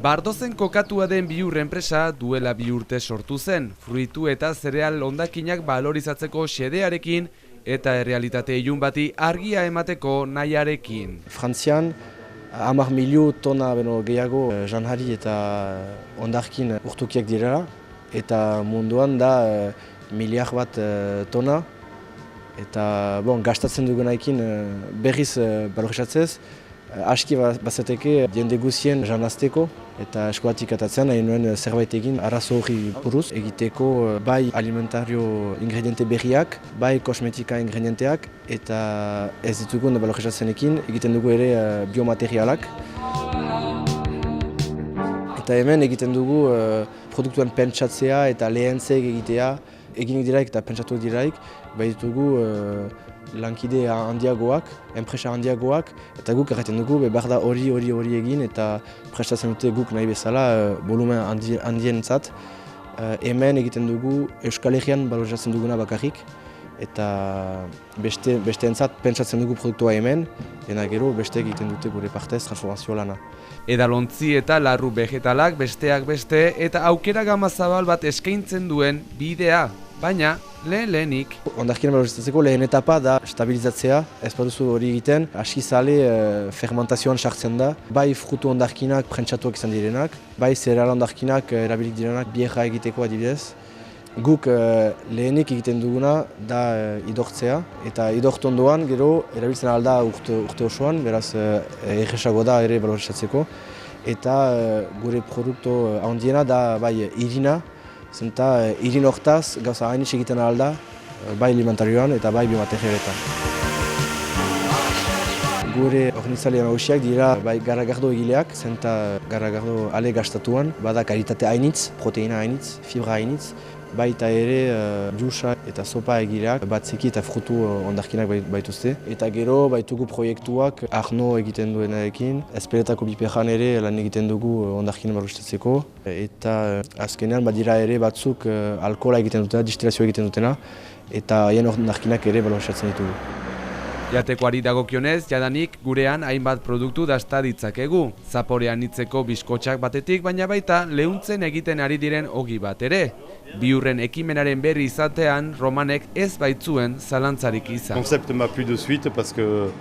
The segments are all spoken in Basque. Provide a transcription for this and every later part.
Bardozen kokatua den Biur enpresa duela 2 urte sortu zen, fruitu eta zereal hondakinak balorizatzeko xedearekin eta errealitate ilun bati argia emateko nahiarekin. Frantzian, 10.000 tona gehiago janari eta hondakin urtukiak direla, eta munduan da miliar bat tona. Eta gastatzen dugunaekin berriz balorizatzez, aski bazateke jende guzien janazteko eta eskuatik atatzen nahi nuen zerbait egin arazo hori buruz egiteko bai alimentario ingrediente berriak, bai kosmetika ingredienteak eta ez ditugun balorizatzenekin egiten dugu ere biomaterialak. Eta hemen egiten dugu produktuen pentsatzea eta lehentzek egitea, eginek diraik eta pentsatu diraik, bai ditugu lankide handiagoak, enpresa handiagoak, eta guk erraten dugu behar da hori egin eta prestatzen dute guk nahi bezala volumen handientzat. Hemen egiten dugu Euskal Herrian balorizatzen duguna bakarrik, eta besteentzat pentsatzen dugu produktua hemen, eta gero beste egiten dute gure partez transformazio lana. Edalontzi eta larru vegetalak besteak beste eta aukera gama zabal bat eskaintzen duen bidea, baina lehenik. Hondakinak balorizatzeko lehen etapa da stabilizatzea, ez baduzu hori egiten, hasi zale fermentazioan sartzen da, bai frutu hondakinak prentsatuak izan direnak, bai zereal hondakinak erabilik direnak bierra egiteko adibidez. Guk lehenik egiten duguna da idortzea, eta idort ondoan gero erabiltzen alda urte osoan, beraz erresago da ere balorizatzeko. Eta gure produktu handiena da bai irina, zenta irin hortaz gauza hainitz egiten alda, bai alimentarioan eta bai biomaterialetan. Gure organizale nagusiak dira bai garagardo egileak, zenta garagardo ale gastatuan, bada kalitate hainitz, proteina hainitz, fibra hainitz, baita ere jusa eta sopa egileak, batzeki eta frutu hondakinak baituzte. Eta gero baitugu proiektuak Arno egiten duenarekin, Ezpeletako bipejan ere lan egiten dugu hondakinak balorizatzeko. Eta azkenean badira ere batzuk alkohola egiten dutena, distilazioa egiten dutena, eta haien hondakinak ere balorizatzen ditugu. Jatekoari dagokionez, jadanik gurean hainbat produktu dasta ditzakegu. Zaporean hitzeko biskotxak batetik, baina baita leuntzen egiten ari diren ogi bat ere. Biurren ekimenaren berri izatean, Romanek ez baitzuen zalantzarik izan. Le concept m'a plu de suite parce que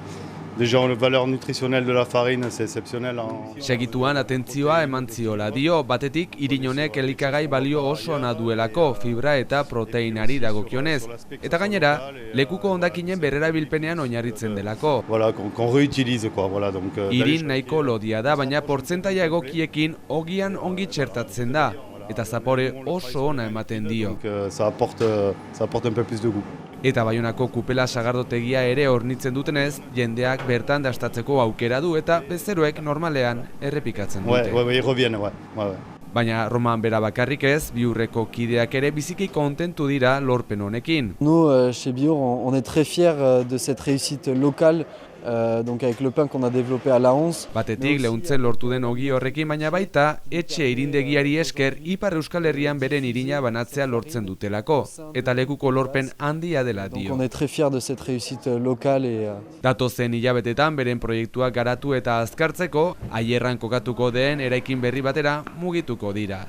déjà la valeur nutritionnelle de la farine c'est exceptionnel. Segituan atentzioa eman ziola dio, batetik irin honek elikagai balio oso ona duelako, fibra eta proteinari dagokionez. Eta gainera, lekuko hondakinen berrerabilpenean oinarritzen delako. Voilà, qu'on réutilise quoi, voilà donc. Irin nahiko lodia da, baina portzentaia egokiekin ogian ongi txertatzen da. Eta zapore oso ona ematen dio. Donc ça apporte un peu plus de goût. Eta Baionako kupela sagardotegia ere hornitzen dutenez, jendeak bertan dastatzeko aukera du eta bezeroek normalean errepikatzen dute. Ouais, ils reviennent, ouais. Baina Roman bera bakarrik ez, Biurreko kideak ere biziki kontentu dira lorpen honekin. Nous, chez Biur, on est très fiers de cette réussite locale, donc avec le pain qu'on a développé à la 11. Batetik leuntzen lortu den ogi horrekin, baina baita etxe irindegiari esker Ipar Euskal Herrian beren irina banatzea lortzen dutelako, eta lekuko lorpen handia dela dio. Donc on est très fiers de cette réussite locale et Datozen hilabetetan beren proiektuak garatu eta azkartzeko, Aierran kokatuko den eraikin berri batera mugituko dira.